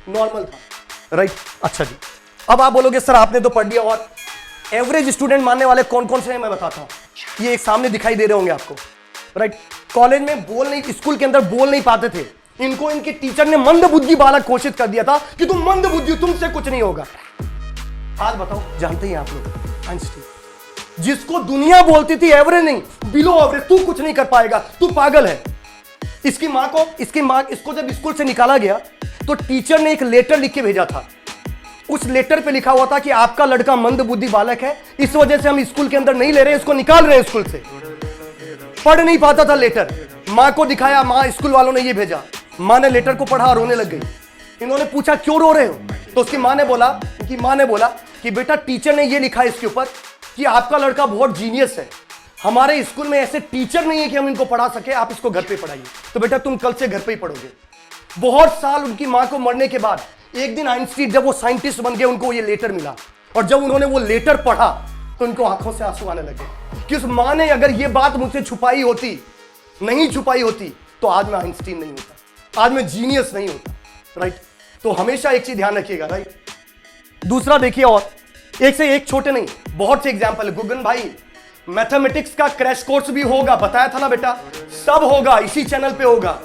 Normal था, right. अच्छा जी, अब आप बोलोगे सर आपने तो पढ़ लिया, और एवरेज स्टूडेंट मानने वाले कौन कौन से हैं मैं बताता हूं। ये एक सामने दिखाई दे रहे होंगे आपको, राइट। कॉलेज में बोल नहीं, स्कूल के अंदर बोल नहीं पाते थे, इनको इनके टीचर ने मंद बुद्धि बालक घोषित कर दिया था कि तुम मंद बुद्धि, तुमसे कुछ नहीं होगा। आज बताओ, जानते हैं आप लोग आइंस्टीन, जिसको दुनिया बोलती थी एवरेज नहीं, बिलो एवरेज, तू कुछ नहीं कर पाएगा, तू पागल है। इसको जब स्कूल से निकाला गया तो टीचर ने एक लेटर लिख के भेजा था। उस लेटर पे लिखा हुआ था कि आपका लड़का मंद बुद्धि बालक है, इस वजह से हम स्कूल के अंदर नहीं ले रहे, इसको निकाल रहे हैं स्कूल से। पढ़ नहीं पाता था लेटर, मां को दिखाया, मां, स्कूल वालों ने ये भेजा। मां ने लेटर को पढ़ा, रोने लग गई। इन्होंने पूछा क्यों रो रहे हो, तो उसकी मां ने बोला कि बेटा टीचर ने ये लिखा है इसके ऊपर कि आपका लड़का बहुत जीनियस है, हमारे स्कूल में ऐसे टीचर नहीं है कि हम इनको पढ़ा सके, आप इसको घर पे पढ़ाइए, तो बेटा तुम कल से घर पे ही पढ़ोगे। बहुत साल उनकी मां को मरने के बाद एक दिन आइंस्टीन जब वो साइंटिस्ट बन गए, उनको ये लेटर मिला, और जब उन्होंने वो लेटर पढ़ा तो उनको आंखों से आंसू आने लगे कि उस मां ने अगर ये बात मुझसे छुपाई होती, नहीं छुपाई होती, तो आज मैं आइंस्टीन नहीं होता, आज मैं जीनियस नहीं होता, राइट। तो हमेशा एक चीज ध्यान रखिएगा, राइट। दूसरा देखिए, और एक से एक छोटे नहीं, बहुत से एग्जाम्पल है। गुगन भाई, मैथमेटिक्स का क्रैश कोर्स भी होगा, बताया था ना बेटा, सब होगा, इसी चैनल पे होगा।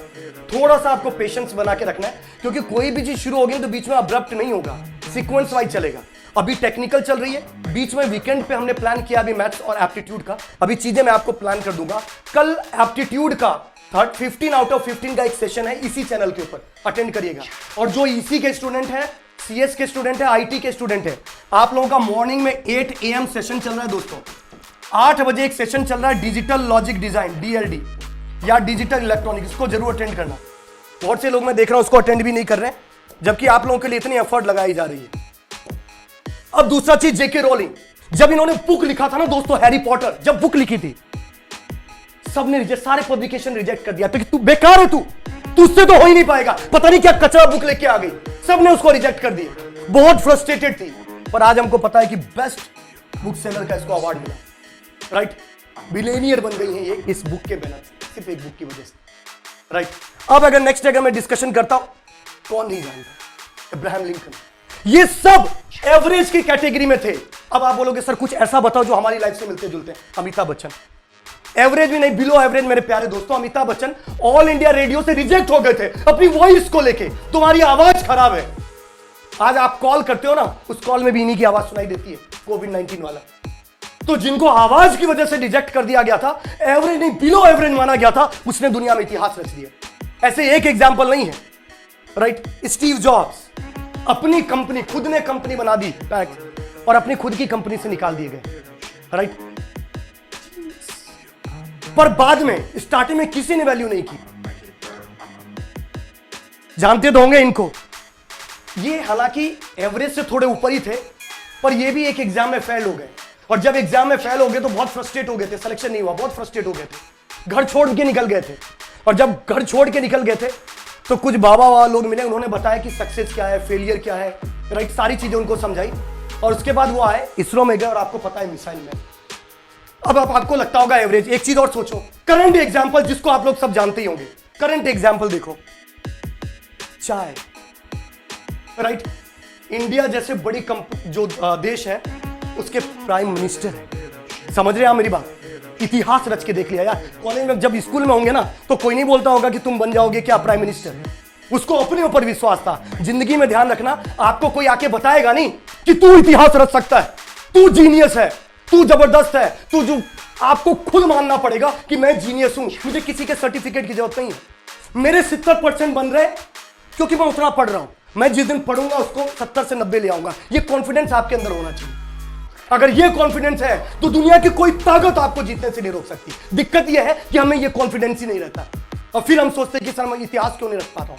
थोड़ा सा आपको पेशेंस बना के रखना है, क्योंकि कोई भी चीज शुरू होगी तो बीच में अब्रप्ट नहीं होगा, सीक्वेंस वाइज चलेगा। अभी टेक्निकल चल रही है, बीच में वीकेंड पे हमने प्लान किया अभी मैथ्स और एप्टीट्यूड का, अभी चीजें मैं आपको प्लान कर दूंगा। कल एप्टीट्यूड का 15 आउट ऑफ 15 का एक सेशन है इसी चैनल के ऊपर, अटेंड करिएगा। और जो ईसी के स्टूडेंट है, सीएस के स्टूडेंट है, आईटी के स्टूडेंट है, आप लोगों का मॉर्निंग में 8 AM सेशन चल रहा है दोस्तों। 8 बजे एक सेशन चल रहा है डिजिटल लॉजिक डिजाइन, DLD, या डिजिटल इलेक्ट्रॉनिक, इसको जरूर अटेंड करना। बहुत से लोग मैं देख रहा हूं उसको अटेंड भी नहीं कर रहे हैं, जबकि आप लोगों के लिए इतनी एफर्ट लगाई जा रही है। अब दूसरा चीज, जेके रोलिंग, जब इन्होंने बुक लिखा था ना दोस्तों, हैरी पॉटर जब बुक लिखी थी, सबने रिजेक्ट, सारे पब्लिकेशन रिजेक्ट कर दिया था कि तू बेकार है, तुझसे तो हो ही नहीं पाएगा, पता नहीं क्या कचरा बुक लेके आ गई, सबने उसको रिजेक्ट कर दिया, बहुत फ्रस्ट्रेटेड थी। पर आज हमको पता है कि बेस्ट बुक सेलर का इसको अवार्ड मिला, राइट। बिलियनियर बन गई है ये इस बुक के बिना, सिर्फ एक बुक की वजह से, राइट। अब अगर नेक्स्ट अगर मैं डिस्कशन करता हूं, कौन नहीं जानता, अब्राहम लिंकन, ये सब एवरेज की कैटेगरी में थे। अब आप बोलोगे सर कुछ ऐसा बताओ जो हमारी लाइफ से मिलते जुलते हैं। अमिताभ बच्चन, एवरेज भी नहीं, बिलो एवरेज मेरे प्यारे दोस्तों। Amitabh Bachchan all India radio से रिजेक्ट हो गए थे अपनी वॉइस को लेके, तुम्हारी आवाज खराब है। आज आप कॉल करते हो ना, उस कॉल में भी इन्हीं की आवाज सुनाई देती है, कोविड-19 वाला। तो जिनको आवाज की वजह से रिजेक्ट कर दिया गया था, एवरेज नहीं बिलो एवरेज माना गया था, उसने दुनिया में इतिहास रच दिया। ऐसे एक एग्जांपल नहीं है, राइट। स्टीव जॉब्स, अपनी कंपनी, खुद ने कंपनी बना दी और अपनी खुद की कंपनी से निकाल दिए गए, राइट। पर बाद में, स्टार्टिंग में किसी ने वैल्यू नहीं की। जानते तो होंगे इनको, ये हालांकि एवरेज से थोड़े ऊपर ही थे, पर ये भी एक एग्जाम में फेल हो गए। और जब एग्जाम में फेल हो गए तो बहुत फ्रस्ट्रेट हो गए थे, सिलेक्शन नहीं हुआ, बहुत फ्रस्ट्रेट हो गए थे, घर छोड़ के निकल गए थे। और जब घर छोड़ के निकल गए थे तो कुछ बाबा लोग मिले, उन्होंने बताया कि सक्सेस क्या है, फेलियर क्या है, राइट, सारी चीजें उनको समझाई। और उसके बाद वो आए, इसरो में गए, और आपको पता है मिसाइल मैन। अब आपको लगता होगा एवरेज। एक चीज और सोचो, करंट एग्जाम्पल जिसको आप लोग सब जानते ही होंगे, करंट एग्जाम्पल देखो, चाय, राइट। इंडिया जैसे बड़ी जो देश है, उसके प्राइम मिनिस्टर है। समझ रहे हैं आप मेरी बात? इतिहास रच के देख लिया यार। कॉलेज में जब स्कूल में होंगे ना, तो कोई नहीं बोलता होगा कि तुम बन जाओगे क्या प्राइम मिनिस्टर, उसको अपने ऊपर विश्वास था। जिंदगी में ध्यान रखना, आपको कोई आके बताएगा नहीं कि तू इतिहास रच सकता है, तू जीनियस है, तू जबरदस्त है, तू जो, आपको खुद मानना पड़ेगा कि मैं जीनियस हूं, मुझे किसी के सर्टिफिकेट की जरूरत नहीं है। मेरे 70% बन रहे क्योंकि मैं उतना पढ़ रहा हूं, मैं जिस दिन पढ़ूंगा उसको 70 से 90 ले आऊंगा। ये कॉन्फिडेंस आपके अंदर होना चाहिए। अगर ये कॉन्फिडेंस है तो दुनिया की कोई ताकत आपको जीतने से नहीं रोक सकती। दिक्कत यह है कि हमें ये कॉन्फिडेंस ही नहीं रहता, और फिर हम सोचते हैं कि सर मैं इतिहास क्यों नहीं रख पाता हूं।